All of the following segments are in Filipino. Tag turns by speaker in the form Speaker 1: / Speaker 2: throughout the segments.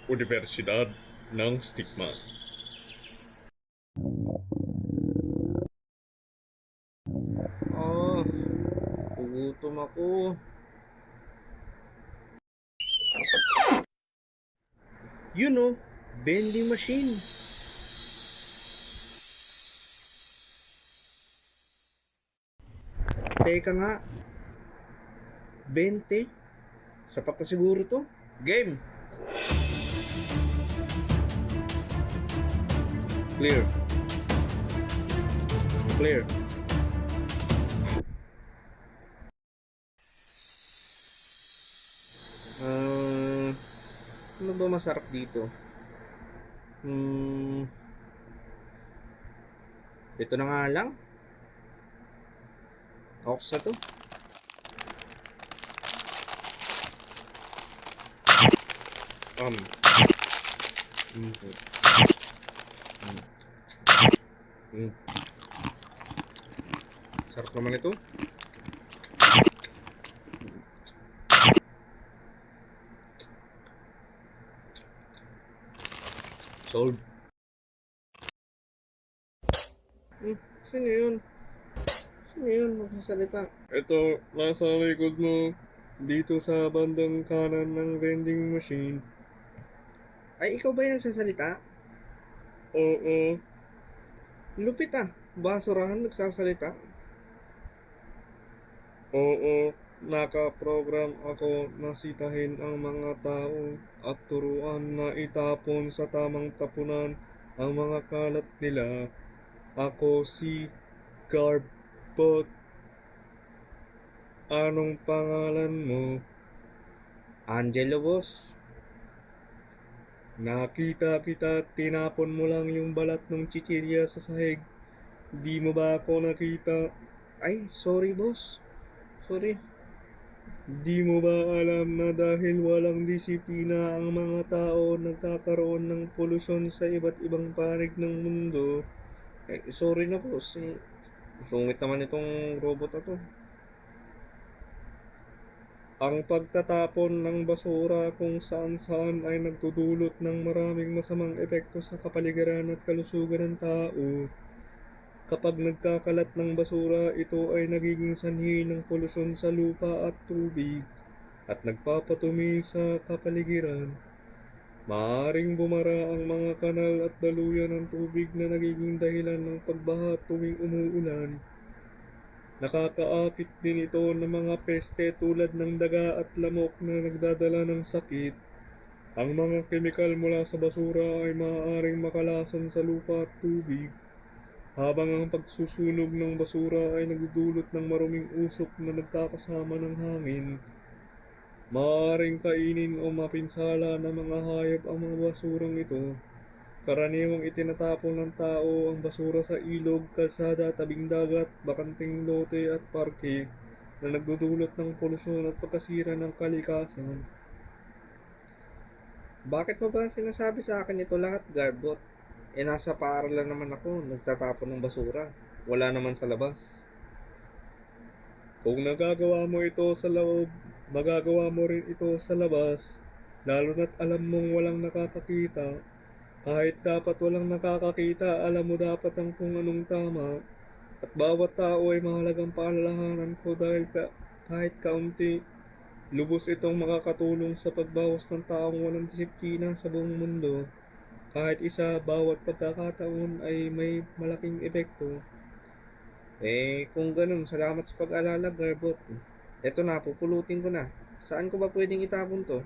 Speaker 1: Universidad ng Stigma.
Speaker 2: Gugutom ako. Yun oh, vending machine. Teka nga, 20? Sapat na siguro to. Game! Clear. Clear. Ano ba masarap dito? Ito na nga lang. Ox na to. Um. Sarap naman ito. Sold. Sino yun? Sino yun magsasalita?
Speaker 1: Ito, nasa likod mo, dito sa bandang kanan ng vending machine.
Speaker 2: Ay, ikaw ba yung nagsasalita?
Speaker 1: Oo,
Speaker 2: Lupit ah. Basurahan nagsasalita.
Speaker 1: oo, nakaprogram ako na sitahin ang mga tao at turuan na itapon sa tamang tapunan ang mga kalat nila. Ako si Garbot. Anong pangalan mo?
Speaker 2: Angelo, boss.
Speaker 1: Nakita kita, tinapon mo lang yung balat ng chichirya sa sahig. Di mo ba ako nakita?
Speaker 2: Ay, sorry, boss. Sorry.
Speaker 1: Di mo ba alam na dahil walang disiplina ang mga tao nagkakaroon ng polusyon sa iba't ibang panig ng mundo?
Speaker 2: Sorry na, boss. Sungit naman itong robot na to.
Speaker 1: Ang pagtatapon ng basura kung saan-saan ay nagdudulot ng maraming masamang epekto sa kapaligiran at kalusugan ng tao. Kapag nagkakalat ng basura, ito ay nagiging sanhi ng polusyon sa lupa at tubig at nagpapatumi sa kapaligiran. Maaaring bumara ang mga kanal at daluyan ng tubig na nagiging dahilan ng pagbaha tuwing umuulan. Nakakaakit din ito ng mga peste tulad ng daga at lamok na nagdadala ng sakit. Ang mga kemikal mula sa basura ay maaaring makalason sa lupa at tubig, habang ang pagsusunog ng basura ay nagdudulot ng maruming usok na nagkakasama ng hangin. Maaaring kainin o mapinsala ng mga hayop ang mga basurang ito. Karaniwang itinatapon ng tao ang basura sa ilog, kalsada, tabing dagat, bakanting lote at parke na nagdudulot ng polusyon at pagkasira ng kalikasan.
Speaker 2: Bakit mo ba sinasabi sa akin ito lahat, Garbot? Nasa paaralan naman ako, nagtatapon ng basura. Wala naman sa labas.
Speaker 1: Kung nagagawa mo ito sa loob, magagawa mo rin ito sa labas, lalo na't alam mong walang nakakakita. Kahit dapat walang nakakakita, alam mo dapat ang kung anong tama. At bawat tao ay mahalagang paalalahanan ko dahil kahit kaunti, lubos itong makakatulong sa pagbawas ng taong walang disiplina sa buong mundo. Kahit isa, bawat pagkakataon ay may malaking epekto.
Speaker 2: Kung ganun, salamat sa pag-alala, Garbot. Eto na, pupulutin ko na. Saan ko ba pwedeng itapon to?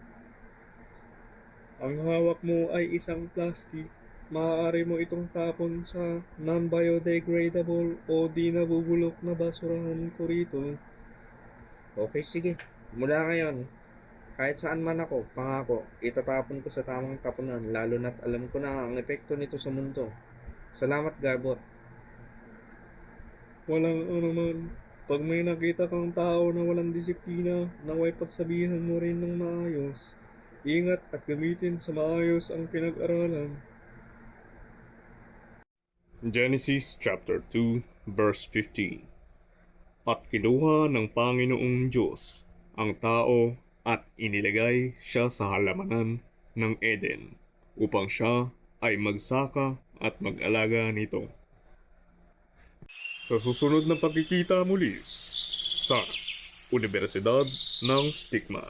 Speaker 1: Ang hawak mo ay isang plastic. Maaari mo itong tapon sa non-biodegradable o di nabubulok na basurahan ko rito.
Speaker 2: Okay, sige. Mula ngayon, kahit saan man ako, pangako, itatapon ko sa tamang tapunan, lalo na't alam ko na ang epekto nito sa mundo. Salamat, Garbot.
Speaker 1: Walang anuman. Pag may nakita kang tao na walang disiplina, naway pagsabihan mo rin ng maayos. Ingat at gamitin sa maayos ang pinag-aralan. Genesis chapter 2 verse 15. At kinuha ng Panginoong Diyos ang tao at inilagay siya sa halamanan ng Eden upang siya ay magsaka at mag-alaga nito. Sa susunod na pagkikita muli sa Universidad ng Stigma.